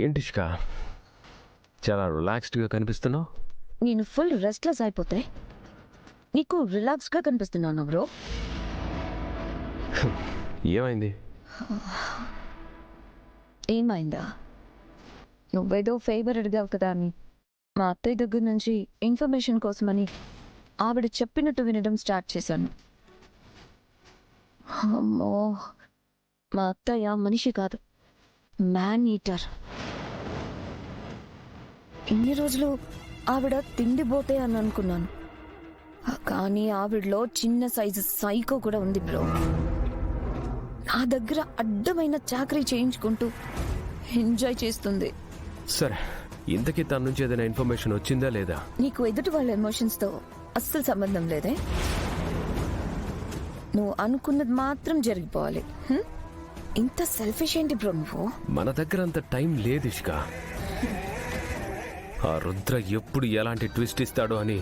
ఏంటి ఇష్క చాలా రిలాక్స్డ్గా కనిపిస్తున్నావు? నేను ఫుల్ రెస్ట్లెస్ అయిపోతే నీకు రిలాక్స్గా కనిపిస్తున్నాను బ్రో. ఏమైంది? ఏమైందా? నువ్వేదో ఫేవర్ అడిగావు కదా అని మా అత్తయ్య దగ్గర నుంచి ఇన్ఫర్మేషన్ కోసమని ఆవిడ చెప్పినట్టు వినడం స్టార్ట్ చేశాను. అమ్మో, మా అత్తయ్య మనిషి కాదు, మ్యాన్ ఈటర్. ఇన్ని రోజులు ఆవిడ తిండిపోతే అని అనుకున్నాను, కానీ ఆవిడలో చిన్న సైజు సైకో కూడా ఉంది బ్రో. నా దగ్గర అడ్డమైన చాకరీ చేయించుకుంటూ ఎంజాయ్ చేస్తుంది. సరే, ఇంతకీ తన నుంచి ఏదైనా ఇన్ఫర్మేషన్ వచ్చిందా లేదా? నీకు ఎదుటి వాళ్ళ ఎమోషన్స్తో అస్సలు సంబంధం లేదే. నువ్వు అనుకున్నది మాత్రం జరిగిపోవాలి. ఇంత సెల్ఫిష్ ఏంటి బ్రో నువ్వు? మన దగ్గర అంత టైం లేదు ఇష్క. ఆ రుద్ర ఎప్పుడు ఎలాంటి ట్విస్ట్ ఇస్తాడో అని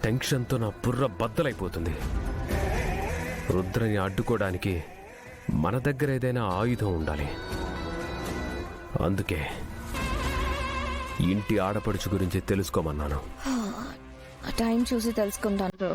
టెన్షన్తో నా బుర్ర బద్దలైపోతుంది. రుద్రని అడ్డుకోవడానికి మన దగ్గర ఏదైనా ఆయుధం ఉండాలి. అందుకే ఇంటి ఆడపడుచు గురించి తెలుసుకోమన్నాను. ఆ టైం చూసి తెలుసుకుంటాను బ్రో.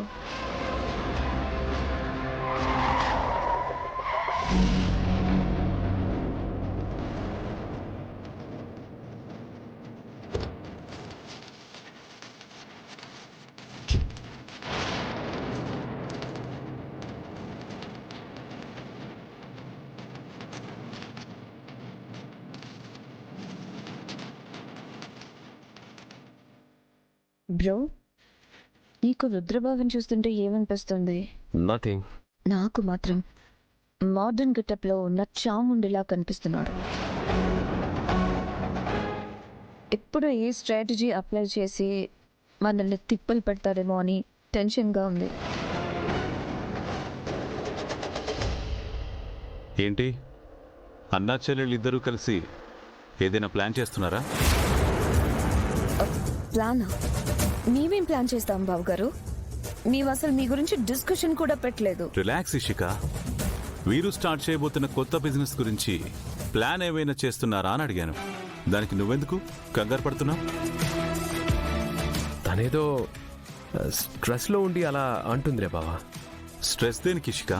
బ్రో, నీకు రుద్రబాబుని చూస్తుంటే ఏమనిపిస్తుంది? నథింగ్. నాకు మాత్రం మోడర్న్ గెటప్లో ఉన్న చాముండిలా కనిపిస్తున్నాడు. ఎప్పుడు ఏ స్ట్రాటజీ అప్లై చేసి మనల్ని తిప్పలు పెడతాడేమో అని టెన్షన్గా ఉంది. ఏంటి, అన్నా చెల్లెళ్ళు ఇద్దరూ కలిసి ఏదైనా ప్లాన్ చేస్తున్నారా? ప్లానా? మేమేం ప్లాన్ చేస్తాం బాబు గారు? మేము అసలు మీ గురించి డిస్కషన్ కూడా పెట్టలేదు. రిలాక్స్ ఇషిక. వీరు స్టార్ట్ చేయబోతున్న కొత్త బిజినెస్ గురించి ప్లాన్ ఏమైనా చేస్తున్నారా అని అడిగాను. దానికి నువ్వెందుకు కంగారు పడుతున్నావు? తనేదో స్ట్రెస్లో ఉండి అలా అంటుందిరే బావా. స్ట్రెస్ దేనికి ఇషిక?